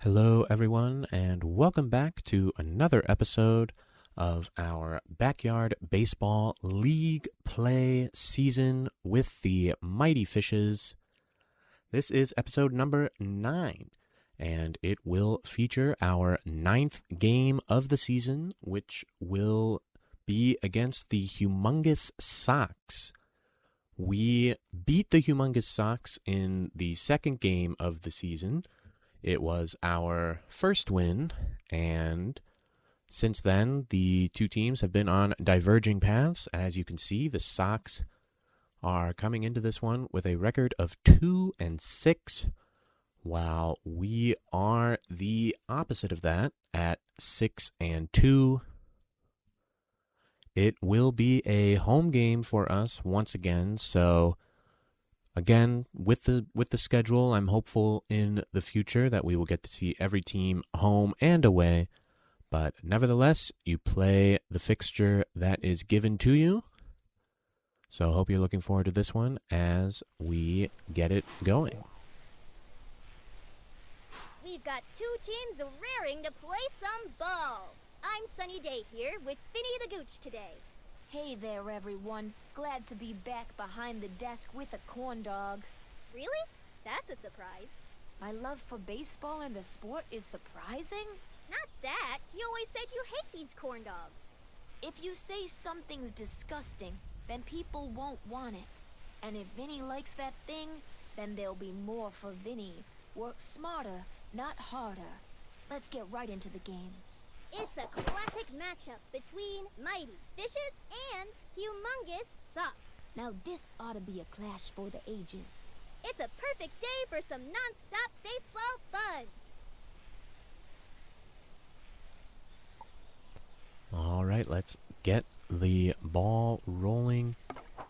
Hello, everyone, and welcome back to another episode of our Backyard Baseball League Play season with the Mighty Fishes. This is episode number 9, and it will feature our 9th game of the season, which will be against the Humongous Socks. We beat the Humongous Socks in the second game of the season. It was our first win, and since then, the two teams have been on diverging paths. As you can see, the Sox are coming into this one with a record of 2-6, while we are the opposite of that at 6-2. It will be a home game for us once again, so again, with the schedule, I'm hopeful in the future that we will get to see every team home and away. But nevertheless, you play the fixture that is given to you. So I hope you're looking forward to this one as we get it going. We've got two teams raring to play some ball. I'm Sunny Day here with Finny the Gooch today. Hey there, everyone. Glad to be back behind the desk with a corn dog. Really? That's a surprise. My love for baseball and the sport is surprising? Not that. You always said you hate these corn dogs. If you say something's disgusting, then people won't want it. And if Vinny likes that thing, then there'll be more for Vinny. Work smarter, not harder. Let's get right into the game. It's a classic matchup between Mighty Fishes and Humongous Socks. Now this ought to be a clash for the ages. It's a perfect day for some non-stop baseball fun. All right, let's get the ball rolling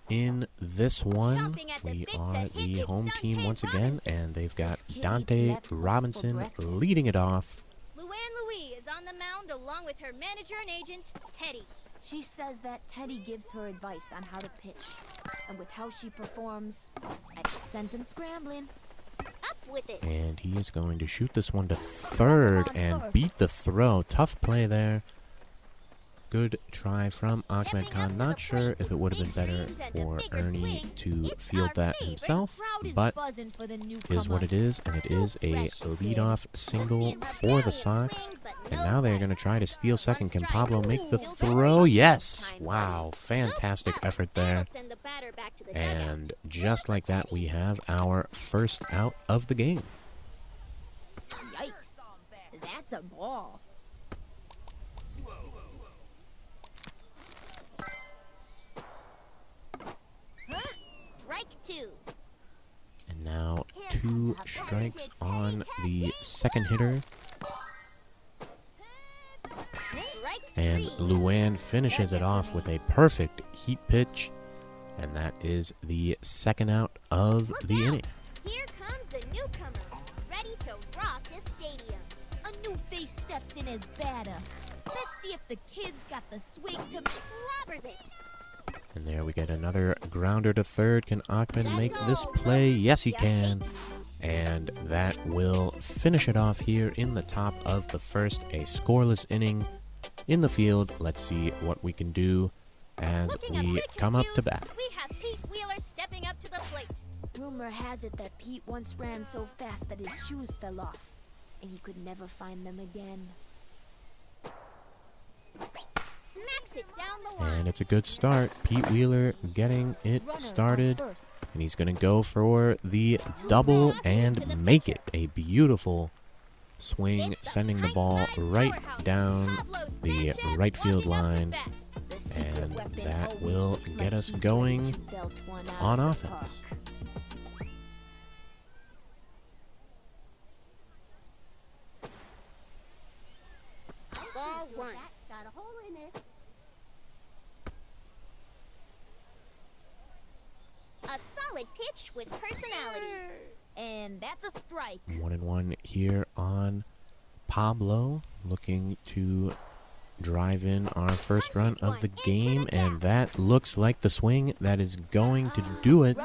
in this one. We are the home team once again, and they've got Dante Robinson leading it off. Louie is on the mound along with her manager and agent, Teddy. She says that Teddy gives her advice on how to pitch. And with how she performs, I sent him scrambling. Up with it. And he is going to shoot this one to third and beat the throw. Tough play there. Good try from Ahmed Khan. Not sure if it would have been better for Ernie to field that himself, but is what it is, and it is a leadoff single for the Sox. And now they're going to try to steal second. Can Pablo make the throw? Yes! Wow, fantastic effort there. And just like that, we have our first out of the game. Yikes! That's a ball. Strike two. And now 2 strikes on the second hitter. And Luann finishes it off with a perfect heat pitch. And that is the second out of the inning. Here comes the newcomer, ready to rock the stadium. A new face steps in as batter. Let's see if the kid's got the swing to Clobbers it. And there we get another grounder to third. Can Ahmed make this play? Yes, he can. And that will finish it off here in the top of the first. A scoreless inning in the field. Let's see what we can do as we come up to bat. We have Pete Wheeler stepping up to the plate. Rumor has it that Pete once ran so fast that his shoes fell off, and he could never find them again. Smacks it down the line. And it's a good start. Pete Wheeler getting it started. And he's going to go for the double and make it. A beautiful swing, sending the ball right down the right field line. And that will get us going on offense. Ball one. Got a hole in it. A solid pitch with personality. And that's a strike. 1-1 here on Pablo, looking to drive in our first run of the game, and that looks like the swing that is going to do it.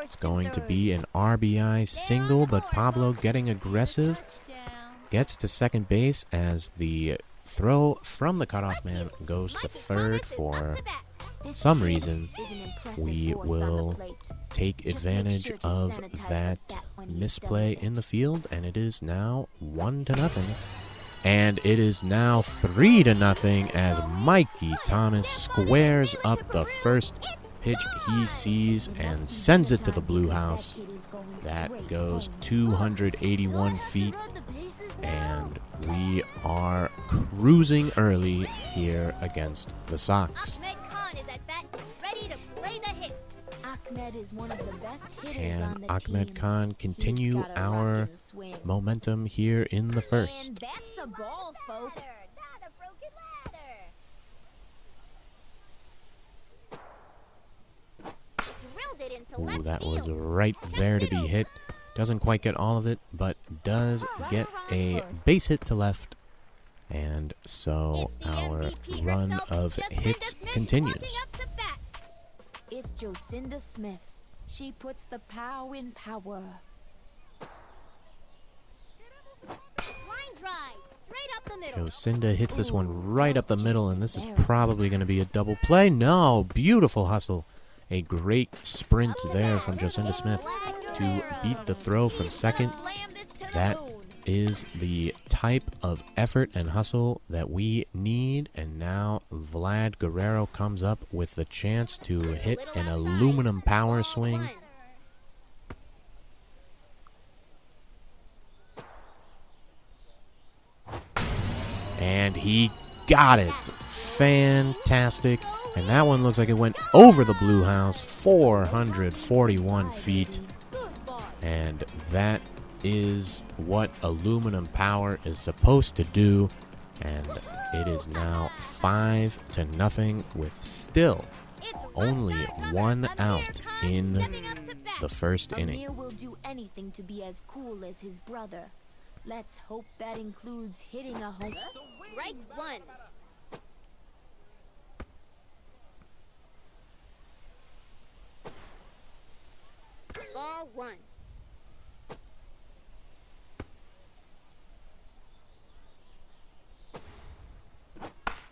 It's going to be an RBI single, but Pablo getting aggressive gets to second base as the throw from the cutoff man goes to third. For some reason, we will take advantage of that misplay in the field, and it is now 1-0. And it is now 3-0 as Mikey Thomas squares up the first pitch he sees and sends it to the blue house. That goes 281 feet, and we are cruising early here against the Sox. Ahmed Khan is at bat, ready to play the hits. Ahmed is one of the best hitters Can on the Ahmed team. Khan continue He's got a our rockin' swing. momentum here in the first? And that's a ball, folks. Not a broken ladder. Drilled it into Ooh, left that was field. right there to be hit. Doesn't quite get all of it, but does get a base hit to left. And so It's the our MVP run herself, of Jacinda hits Smith, continues. walking up to bat. It's Jacinda Smith. She puts the pow in power. Line drive, straight up the middle. Jocinda hits this one right up the middle, and this is probably going to be a double play. No, beautiful hustle. A great sprint there from Jocinda Smith to beat the throw from second. Slam this to the That moon. is the type of effort and hustle that we need. And now Vlad Guerrero comes up with the chance to hit an aluminum power Ball swing. one. And he got it. Fantastic. And that one looks like it went over the blue house, 441 feet. And that is what aluminum power is supposed to do. And it is now 5-0 with still It's only rough start, one Amir out Khan in stepping up to bat. the first inning. Amir will do anything to be as cool as his brother. Let's hope that includes hitting a home. Strike one. Ball one.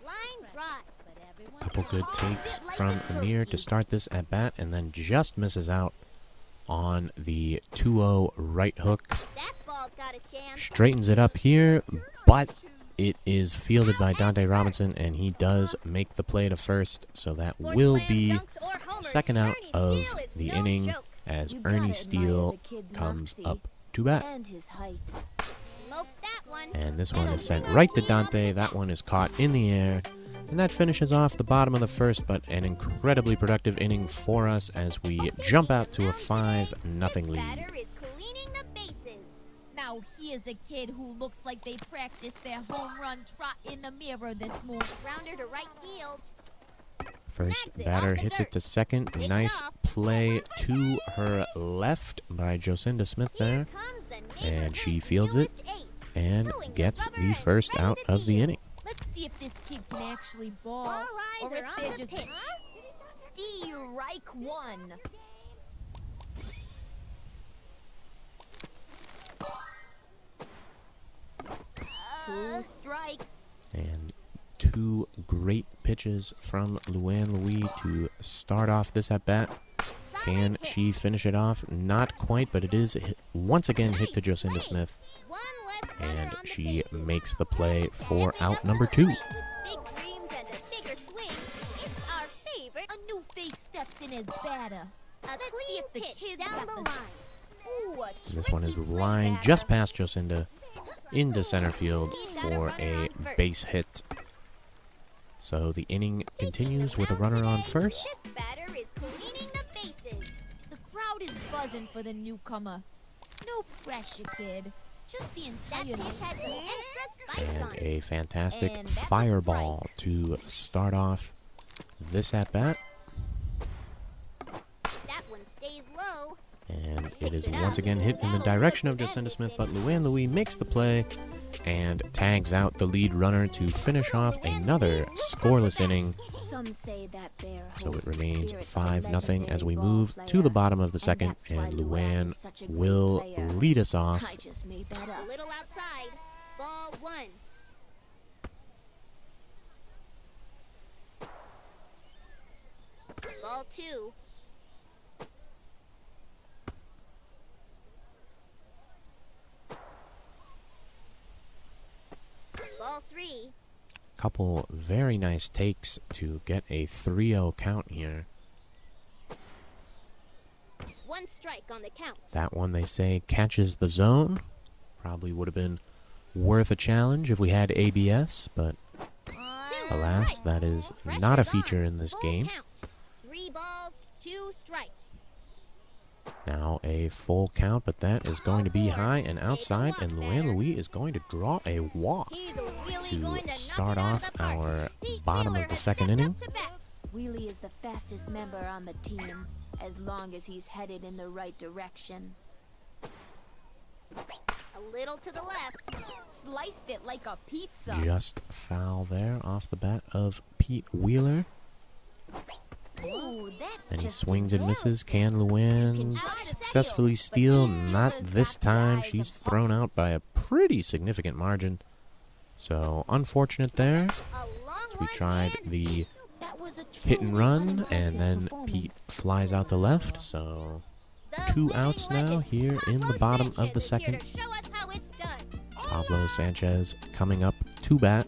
Line drive. Couple good takes from Amir to start this at bat, and then just misses out on the 2-0 right hook. That ball's got a chance. Straightens it up here, but it is fielded by Dante Robinson, and he does make the play to first, so that For will slam be dunks or homers, second out Ernie of Steele is the no inning joke. as You gotta Ernie admire Steele the kid's comes moxie up to bat. and his height. Smokes that one. And this one And is a sent winner right to team up Dante. to That bat. one is caught in the air. And that finishes off the bottom of the first, but an incredibly productive inning for us as we jump out to a 5-0 This lead. batter is cleaning the bases. Now here's a kid who looks like they practiced their home run trot in the mirror this morning. Grounder to right field. First Snags it batter off the hits dirt. it to second. Take it Nice off. play to her left by Jocinda Smith there. Here comes the And she neighborhood's fields it newest ace. and Throwing gets rubber the and first center out to of the field. inning. Let's see if this kid can actually ball, All eyes or if are on they're the just pitch. Strike one. Two strikes. And two great pitches from Luann Louis to start off this at bat. Can Solid hit. she finish it off? Not quite, but it is once again hit to Nice Jocinda play. Smith. One less runner And on the she bases. makes the play for Stepping out up number to the 2. plate with big dreams and a bigger swing. It's our favorite. a new face steps in as batter. A Let's see clean if the pitch kid's down got the the line. Ooh, a This one is tricky play lined batter. just past Jocinda into center field He's got a for runner a on first. base hit. So the inning continues with a runner on first. This batter is cleaning the bases. The crowd is buzzing for the newcomer. No pressure, kid. Just the That entire pitch had some extra spice And on it. a fantastic And that's a fireball to start off this at bat. That one stays low. And it is once again hit in the direction of Jocinda Smith, but Luann Louis makes the play and tags out the lead runner to finish off another scoreless inning. Some say that bear So holds it the remains spirit of a 5-0 as we legendary move ball to the player. bottom of the And second, that's why and Luann Luann is such a great will player. lead us off. I just made that A up. little outside. Ball 1. Ball 2. Ball 3. Couple very nice takes to get a 3-0 count here. 1 strike on the count. That one, they say, catches the zone. Probably would have been worth a challenge if we had ABS, but alas, that is not a feature in this game. 3 balls, 2 strikes. Now a full count, but that is going to be high and outside, and Luan Louis is going to draw a walk to start off our bottom of the second inning. Wheelie is the fastest member on the team, as long as he's headed in the right direction. A little to the left. Sliced it like a pizza. Just foul there off the bat of Pete Wheeler. Ooh, that's And he just swings and a misses. Can Luan successfully steal? Not this time. She's thrown out by a pretty significant margin. So unfortunate there. We tried the hit and run, and then Pete flies out to left. So 2 outs now here in the bottom of the second. Pablo Sanchez coming up to bat.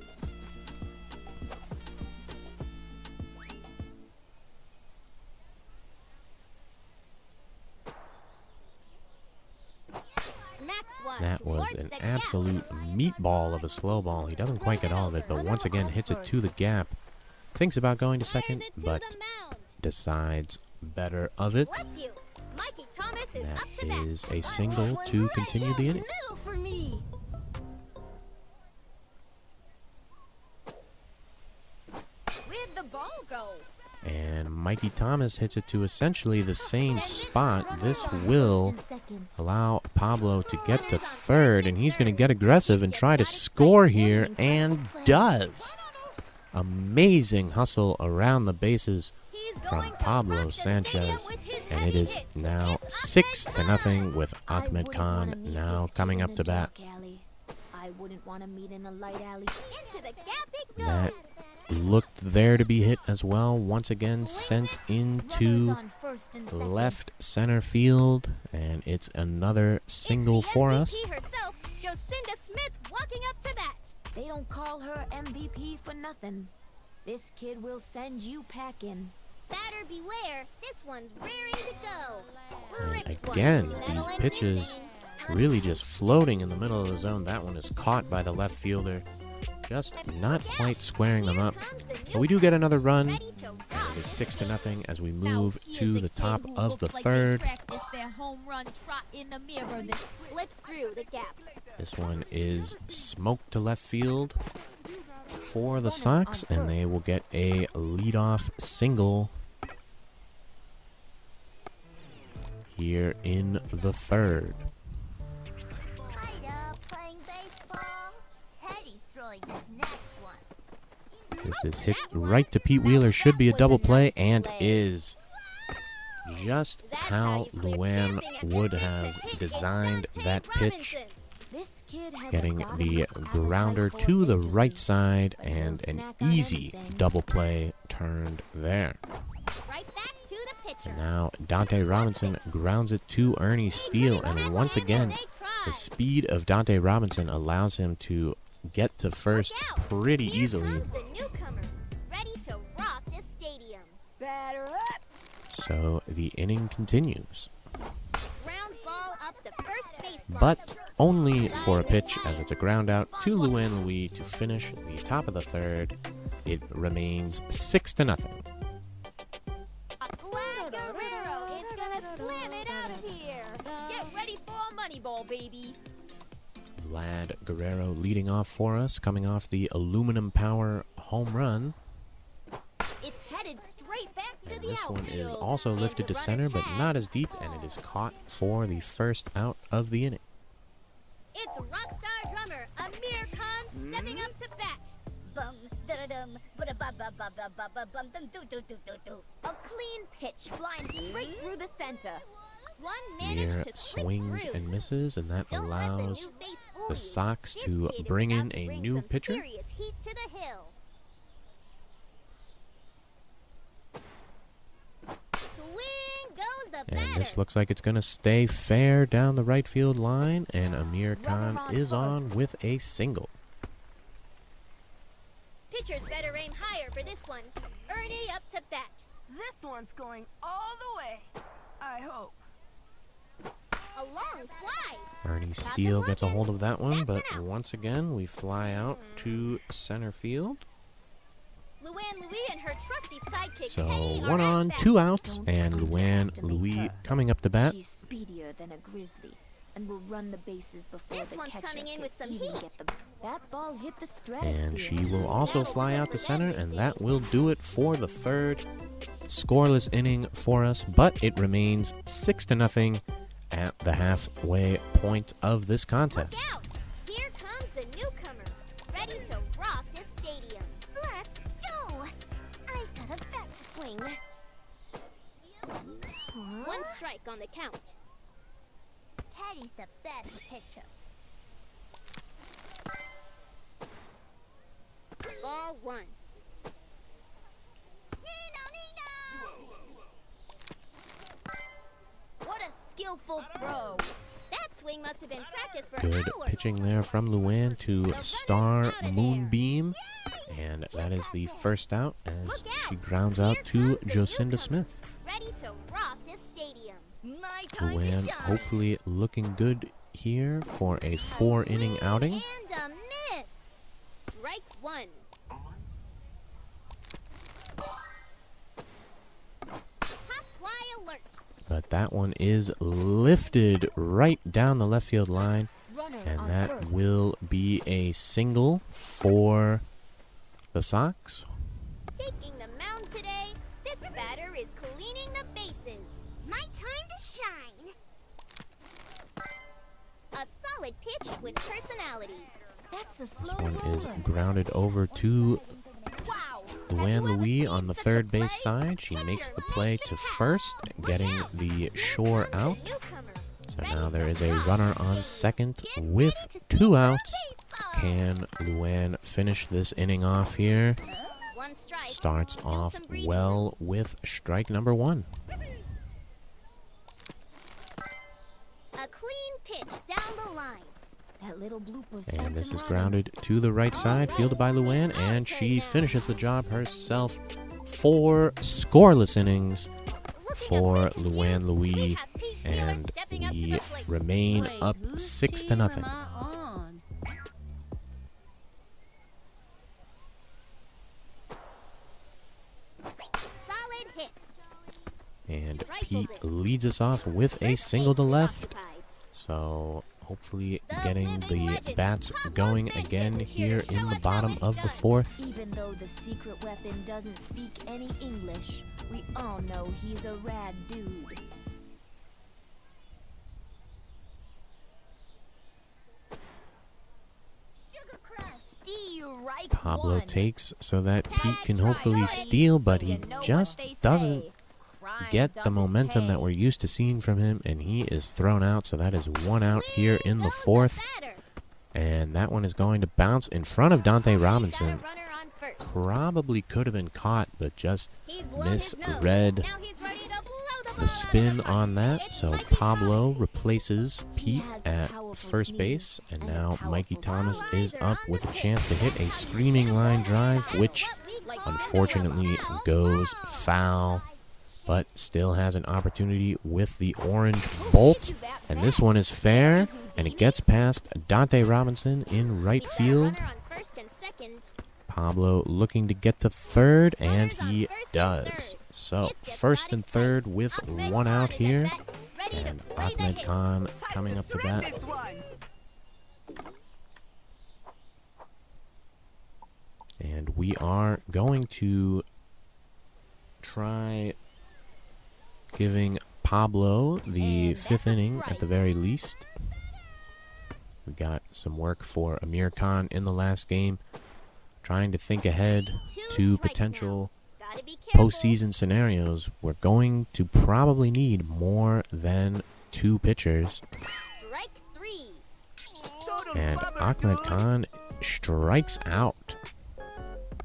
That was an absolute meatball of a slow ball. He doesn't quite get all of it, but once again hits it to the gap. Thinks about going to second, but decides better of it. That is a single to continue the inning. Where'd the ball go? And Mikey Thomas hits it to essentially the same spot. This will allow Pablo to get to third, and he's going to get aggressive and try to score here, and does. Amazing hustle around the bases from Pablo Sanchez, and it is now 6-0 with Ahmed Khan now coming up to bat. I wouldn't want to meet in a light alley. That looked there to be hit as well. Once again sent into left center field, and it's another single for us. They don't call her MVP for nothing. This kid will send you packing. Batter beware, this one's raring to go. And again, these pitches really just floating in the middle of the zone. That one is caught by the left fielder. Just not quite squaring them up. But we do get another run. And it is 6-0 as we move to the top of the third. Slips through the gap. This one is smoked to left field for the Sox, and they will get a leadoff single here in the third. This is hit right to Pete Wheeler. Should be a double play, and is. Just how Luan would have designed that pitch. Getting the grounder to the right side, and an easy double play turned there. And now Dante Robinson grounds it to Ernie Steele, and once again, the speed of Dante Robinson allows him to get to first pretty easily. So the inning continues. But only for a pitch, as it's a ground out to Luan Louis to finish the top of the third. It remains 6-0. Get ready for a money ball, baby. Vlad Guerrero leading off for us, coming off the aluminum power home run. It's headed straight back to the This one outfield. is also lifted to center, but not as deep, and it is caught for the first out of the inning. It's rockstar drummer Amir Khan stepping up to bat. Bum da dum ba ba ba ba ba ba bum dum do do do do do. A clean pitch flying straight through the center. One Amir managed to slip swings through. and misses, and that Don't let the allows new face fool the you. Sox This to kid is bring about in to a bring new some pitcher. serious heat to the hill. Swing goes the batter. And this looks like it's going to stay fair down the right field line, and Amir Khan on is on first. with a single. Pitchers better aim higher for this one. Ernie up to bat. This one's going all the way, I hope. A long fly. Ernie Got Steele them gets a looking. hold of that one, That's but an out. once again we fly out to center field. Luann Louie and her trusty sidekick So Penny are one at on, bat. 2 outs, Don't and try to Luann underestimate Louis her. coming up to bat. She's speedier than a grizzly and will run the bases before This the one's catcher coming in can with some even heat. get the. That ball hit the stratosphere. And she will also That'll fly put out to center, and tremendous that in. will do it for the third scoreless inning for us, but it remains 6-0 at the halfway point of this contest. Look out! Here comes the newcomer, ready to rock this stadium. Let's go! I've got a bat to swing. One strike on the count. Patty's the best pitcher. Ball one. What a skillful throw. That swing must have been practiced for Good hours. pitching there from Luann to Star Moonbeam, and that is the first out as she grounds out to Jocinda Smith. Ready to rock this stadium. My time to Luann shine. hopefully looking good here for a 4-inning outing. And a miss. Strike one. Hot fly alert. But that one is lifted right down the left field line, Runner and on that first. will be a single for the Sox. Taking the mound today, this batter is cleaning the bases. My time to shine. A solid pitch with personality. That's a This slow one is roller. grounded over to Wow. Luann Louis on the third base side. She makes the play to first, getting the shore out. So now there is a runner on second with 2 outs. Can Luann finish this inning off here? One strike. Starts Still off some breathing well with strike number 1. A clean pitch down the line. That little bloop was And sent this him is running. grounded to the right side, fielded by Luann, and she finishes the job herself. 4 scoreless innings for Luann Louis, and we remain up 6-0. Solid hit. And Pete leads us off with a single to left. Occupied. So hopefully getting the bats going again here in the bottom of the 4th. Even though the secret weapon doesn't speak any English, we all know he's a rad dude. Pablo takes so that Pete can hopefully steal, but he just doesn't get the momentum that we're used to seeing from him, and he is thrown out. So that is 1 out here in the 4th, and that one is going to bounce in front of Dante Robinson. Probably could have been caught, but just misread the spin on that. So Pablo replaces Pete at first base, and now Mikey Thomas is up with a chance to hit a screaming line drive, which unfortunately goes foul, but still has an opportunity with the orange bolt. And this one is fair, and it gets past Dante Robinson in right field. Pablo looking to get to third, and he does. So first and third with 1 out here, and Ahmed Khan coming up to bat. This one. And we are going to try giving Pablo the 5th inning at the very least. We got some work for Amir Khan in the last game, trying to think ahead to potential Gotta be careful. postseason scenarios, we're going to probably need more than 2 pitchers. Strike 3. And Ahmed Khan strikes out.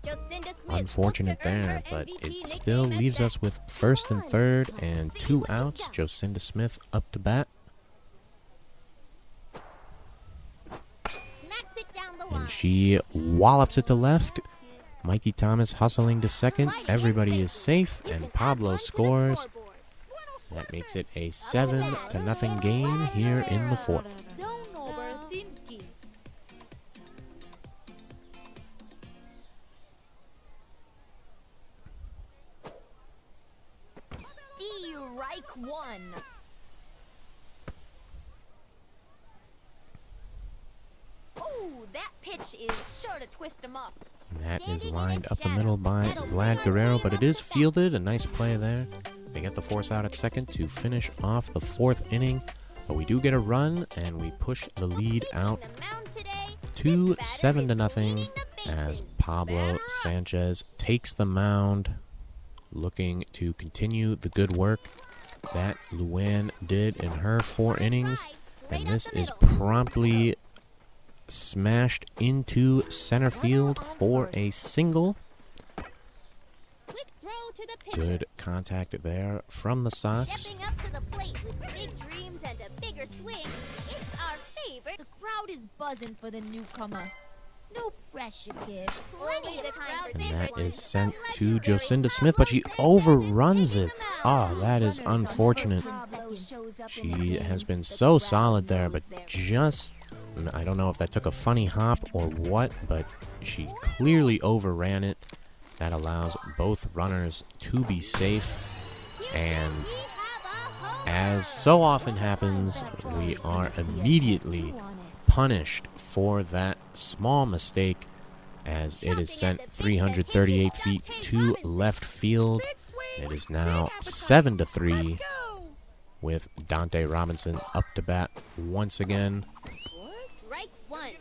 Jocinda Smith Unfortunate hopes to earn there, her but MVP it nickname still at leaves bat. us with first and third and 2 outs. Jocinda Smith up to bat. Smacks it down the line. And she wallops it to left. Mikey Thomas hustling to second. Everybody is safe, You and can add Pablo 1 to the scores. scoreboard. That makes it a 7-0 game here in the 4th. Don't overthink it. Strike 1. Oh, that pitch is sure to twist him up. And that is lined up the middle by Vlad Guerrero, but it is fielded. A nice play there. They get the force out at second to finish off the 4th inning. But we do get a run, and we push the lead out On the mound today, to this batter is 7-0 cleaning the as bases. Pablo Sanchez takes the mound, looking to continue the good work that Luann did in her 4 innings. Straight And up this the is middle. promptly smashed into center field for a single. Quick throw to the pitcher. Good contact there from the Sox. Stepping up to the plate with big dreams and a bigger swing, it's our favorite. The crowd is buzzing for the newcomer. No pressure, kid. Plenty of time for And this that one. is sent to Jocinda Smith, but she overruns it. Ah, that is unfortunate. She has been so solid there, but just, I don't know if that took a funny hop or what, but she clearly overran it. That allows both runners to be safe. And We have a home as so often happens, we are immediately punished for that small mistake as it is sent 338 feet to left field. It is now 7-3 with Dante Robinson up to bat once again. strike 1.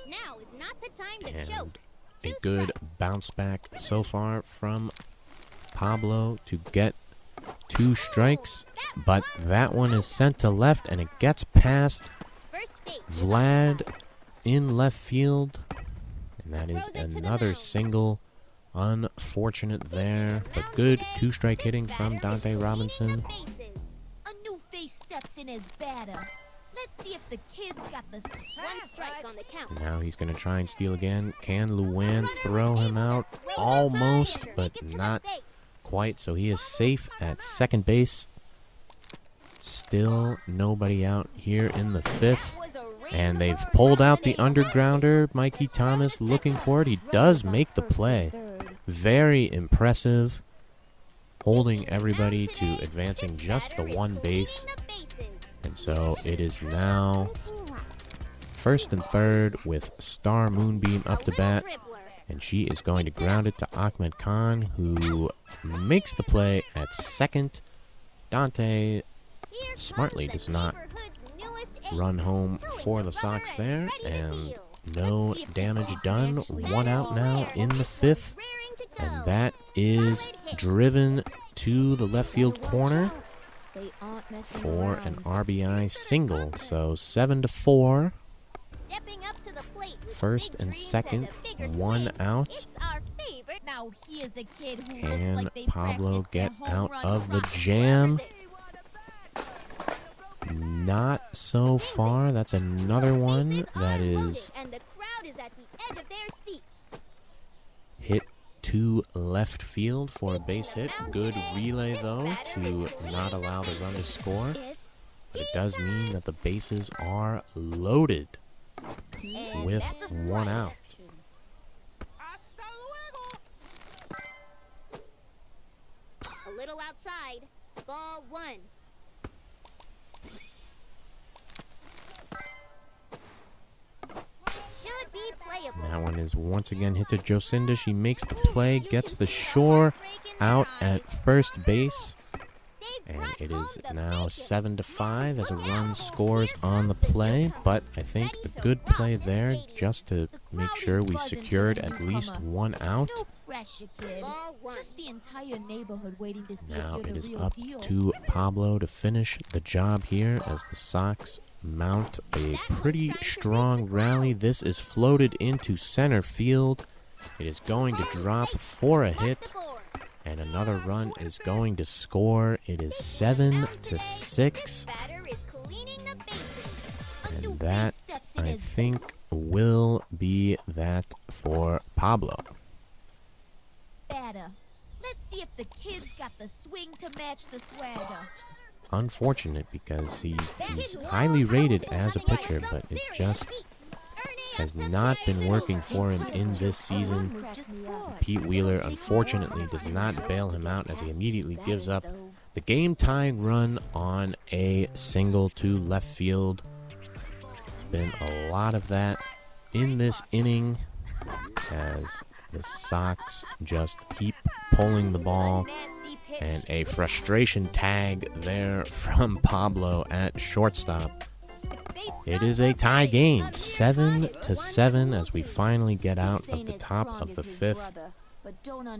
Now is not the time to And choke. a 2 good strikes. bounce back so far from Pablo to get 2 strikes, but that one is sent to left and it gets past First base. Vlad in left field, and that is Throws it to the another mound. single. Unfortunate there, but good 2-strike hitting from Dante Robinson. A new face steps in as batter. Let's see if the kid's got the 1 strike on the count. Now he's going to try and steal again. Can Luann throw him out? Almost, but not quite. So he is safe at second base. Still nobody out here in the 5th. And they've pulled out the undergrounder. Mikey Thomas looking for it. He does make the play. Very impressive. Holding everybody to advancing just the 1 base. And so it is now first and third with Star Moonbeam up to bat. And she is going to ground it to Ahmed Khan, who makes the play at second. Dante smartly does not run home for the Sox there. And no damage done. 1 out now in the 5th. And that is driven to the left field corner for an RBI single. So 7-4. First and second, 1 out. It's our favorite. Now here's a kid who Can looks like they Pablo practiced their get home out run of the trot. jam? Not so far. That's another one that is And the crowd is at the edge of their seats. hit to left field for a base hit. Good relay, though, to not allow the run to score. But it does mean that the bases are loaded with 1 out. A little outside. Ball 1. Should be playable. That one is once again hit to Jocinda. She makes the play, gets the shore out at first base. They've And it is now 7-5 as a run scores on the play, but I think a good play there just to make sure we secured at least one out. No pressure, kid. Just the entire neighborhood waiting to see Now if it you're is the real up deal. to Pablo to finish the job here as the Sox mount a pretty strong rally. This is floated into center field. It is going to drop for a hit, and another run is going to score. It is 7-6, and that, I think, will be that for Pablo. Batter. Let's see if the kid's got the swing to match the swagger. Unfortunate because he's highly rated as a pitcher, but it just has not been working for him in this season. Pete Wheeler unfortunately does not bail him out as he immediately gives up the game-tying run on a single to left field. There's been a lot of that in this inning as the Sox just keep pulling the ball, and a frustration tag there from Pablo at shortstop. It is a tie game, 7-7, as we finally get out of the top of the fifth.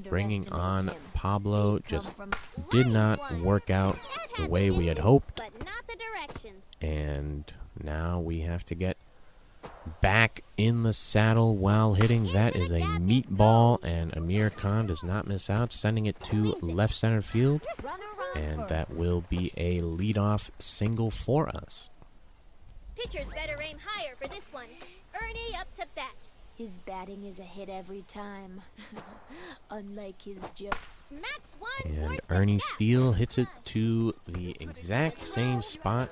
Bringing on Pablo just did not work out the way we had hoped, and now we have to get back in the saddle while hitting. That is a meatball, and Amir Khan does not miss out, sending it to left center field, and that will be a leadoff single for us. Pitchers better aim higher for this one. Ernie up to bat. His batting is a hit every time. Unlike his joke. Smacks one And towards the Ernie bat. Steele hits it to the exact same spot,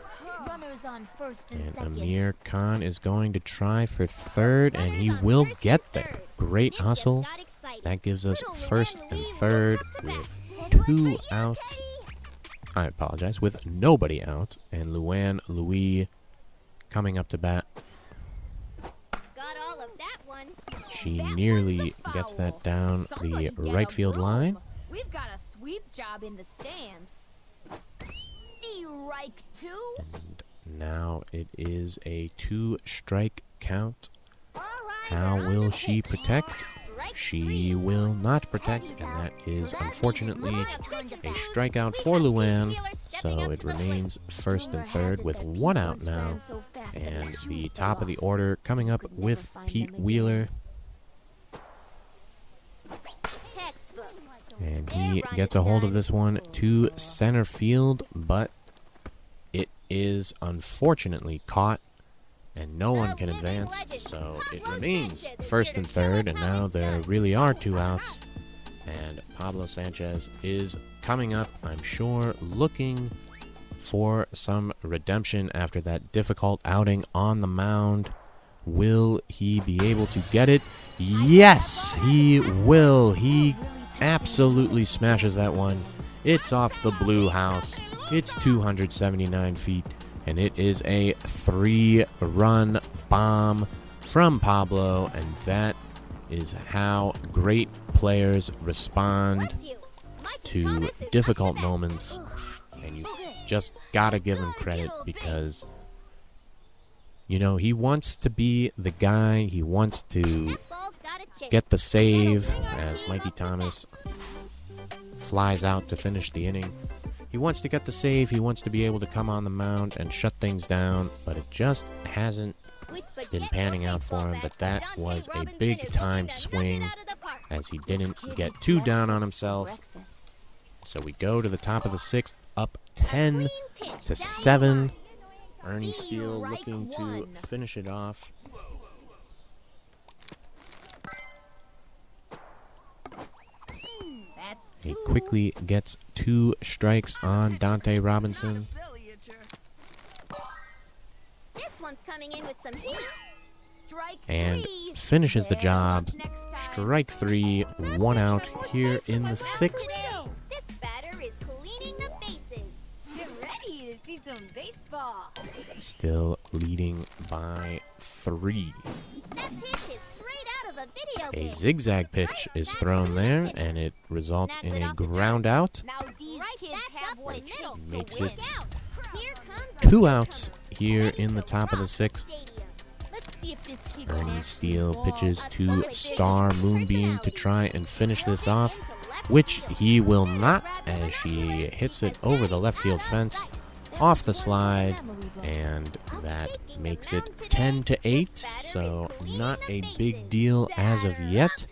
Runners on first and and second. Amir Khan is going to try for third, and he will get there. Great This just hustle. got exciting. That gives us Little first Luann and Louise third moves up to with bat. 2 outs. I apologize, with nobody out, and Luann Louis coming up to bat. Got all of that one. She That nearly one's a gets foul. that down Somebody the get right a field broom. line. We've got a sweep job in the stands. Strike 2. And now it is a 2-strike count. All eyes How are on will the she pitch. protect? Strike She three. will not protect, and that is unfortunately a strikeout for Luann. So it remains first and third with 1 out now. And the top of the order coming up with Pete Wheeler. Textbook. And he gets a hold of this one to center field, but it is unfortunately caught, and no one can advance. So it remains first and third, and now there really are 2 outs. And Pablo Sanchez is coming up, I'm sure, looking for some redemption after that difficult outing on the mound. Will he be able to get it? Yes, he will. He absolutely smashes that one. It's off the blue house. It's 279 feet, and it is a 3-run bomb from Pablo, and that is how great players respond Bless you. Mikey to Thomas is difficult up to bat. moments, and you just gotta give him credit because, you know, he wants to be the guy. He wants to That ball's got a chance. get the save as Mikey Thomas flies out to finish the inning. He wants to get the save. He wants to be able to come on the mound and shut things down, but it just hasn't been panning out for him. But that was a big-time swing as he didn't get too down on himself. So we go to the top of the 6th, up 10-7. Ernie Steele looking to finish it off. That's He 2. quickly gets 2 strikes on Dante Robinson. This one's coming in with some heat. Strike And 3. finishes the Better job. luck next time. Strike 3, 1 out here in the 6th. This batter is cleaning the bases. Get ready to see some baseball. Still leading by 3. That pitch is straight out of the a video A game. zigzag pitch is thrown there, and it results in a ground out. Now these Right kids back have up what the it middle. takes Makes to win. it Here comes 2 outs here in the top of the 6th. Let's see if this kid Ernie can actually Steele ball. pitches A to solid Star base. Moonbeam to try and finish this off, which he will not, as she hits it over the left field fence, off the slide, and that makes it 10-8, so not a big deal as of yet.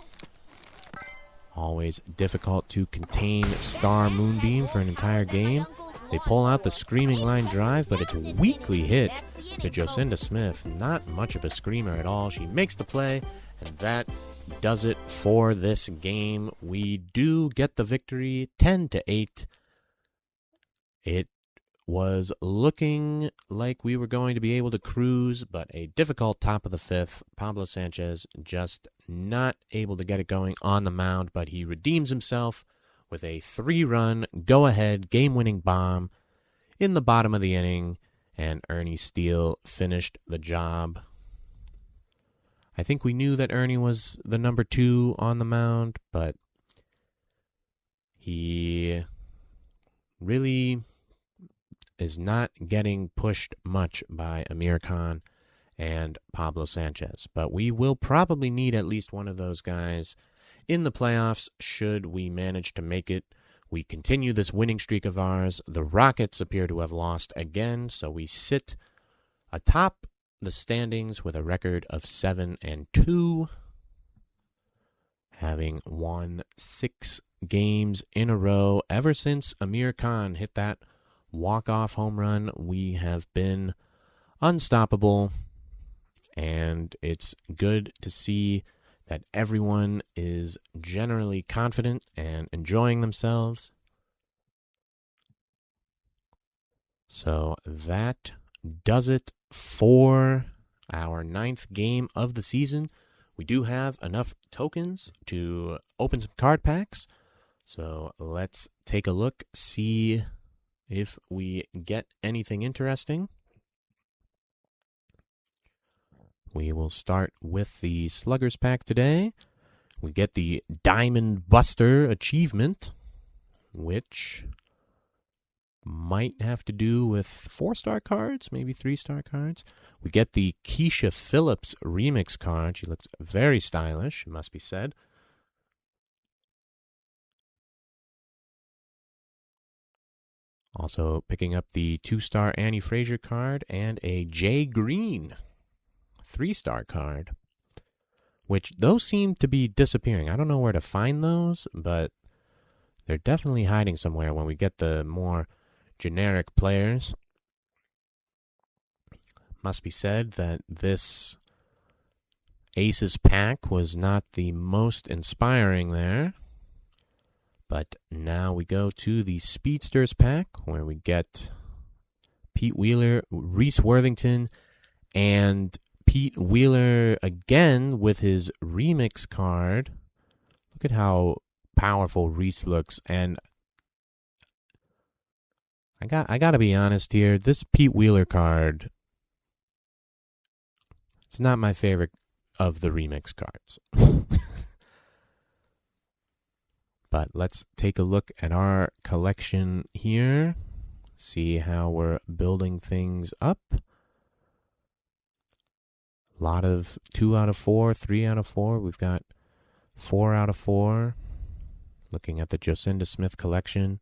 Always difficult to contain Star Moonbeam for an entire game. They pull out the screaming line drive, but it's weakly hit to Jocinda Smith. Not much of a screamer at all. She makes the play, and that does it for this game. We do get the victory, 10-8. It was looking like we were going to be able to cruise, but a difficult top of the 5th. Pablo Sanchez just not able to get it going on the mound, but he redeems himself with a 3-run go-ahead game-winning bomb in the bottom of the inning, and Ernie Steele finished the job. I think we knew that Ernie was the number 2 on the mound, but he really is not getting pushed much by Amir Khan and Pablo Sanchez. But we will probably need at least one of those guys in the playoffs should we manage to make it. We continue this winning streak of ours. The Rockets appear to have lost again, so we sit atop the standings with a record of 7-2, having won 6 games in a row. Ever since Amir Khan hit that walk-off home run, we have been unstoppable, and it's good to see that everyone is generally confident and enjoying themselves. So that does it for our 9th game of the season. We do have enough tokens to open some card packs, so let's take a look, see if we get anything interesting. We will start with the Sluggers pack today. We get the Diamond Buster achievement, which might have to do with 4-star cards, maybe 3-star cards. We get the Keisha Phillips remix card. She looks very stylish, it must be said. Also picking up the 2-star Annie Frazier card and a Jay Green 3-star card, which those seem to be disappearing. I don't know where to find those, but they're definitely hiding somewhere when we get the more generic players. Must be said that this Aces pack was not the most inspiring there. But now we go to the Speedsters pack, where we get Pete Wheeler, Reese Worthington, and Pete Wheeler again with his remix card. Look at how powerful Reese looks. And I gotta be honest here, this Pete Wheeler card, it's not my favorite of the remix cards. But let's take a look at our collection here, see how we're building things up. A lot of 2 out of 4, 3 out of 4. We've got 4 out of 4. Looking at the Jocinda Smith collection.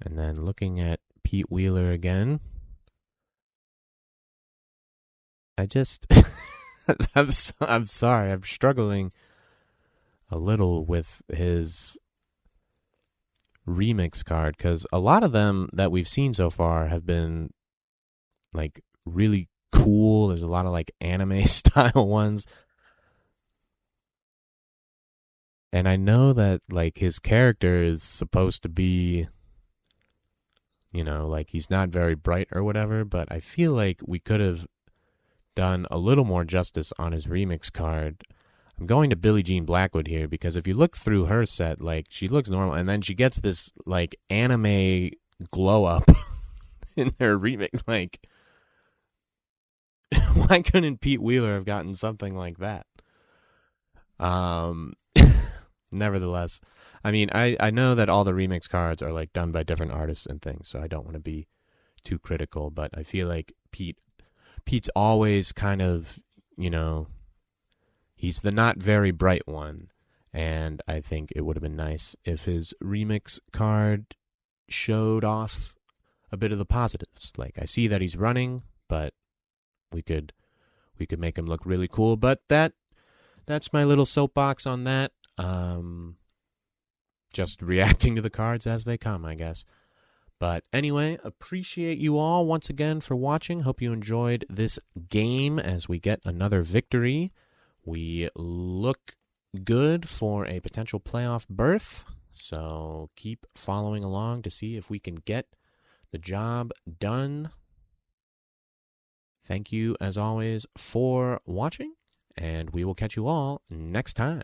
And then looking at Pete Wheeler again. I'm sorry. I'm struggling a little with his remix card because a lot of them that we've seen so far have been like really cool. There's a lot of like anime style ones. And I know that like his character is supposed to be, you know, like he's not very bright or whatever, but I feel like we could have done a little more justice on his remix card. I'm going to Billie Jean Blackwood here because if you look through her set, like she looks normal, and then she gets this like anime glow up in her remix. Like Why couldn't Pete Wheeler have gotten something like that? Nevertheless, I mean, I know that all the remix cards are like done by different artists and things, so I don't want to be too critical, but I feel like Pete's always kind of, he's the not very bright one, and I think it would have been nice if his remix card showed off a bit of the positives. Like, I see that he's running, but we could make him look really cool. But that's my little soapbox on that. Just reacting to the cards as they come, I guess. But anyway, appreciate you all once again for watching. Hope you enjoyed this game as we get another victory. We look good for a potential playoff berth, so keep following along to see if we can get the job done. Thank you, as always, for watching, and we will catch you all next time.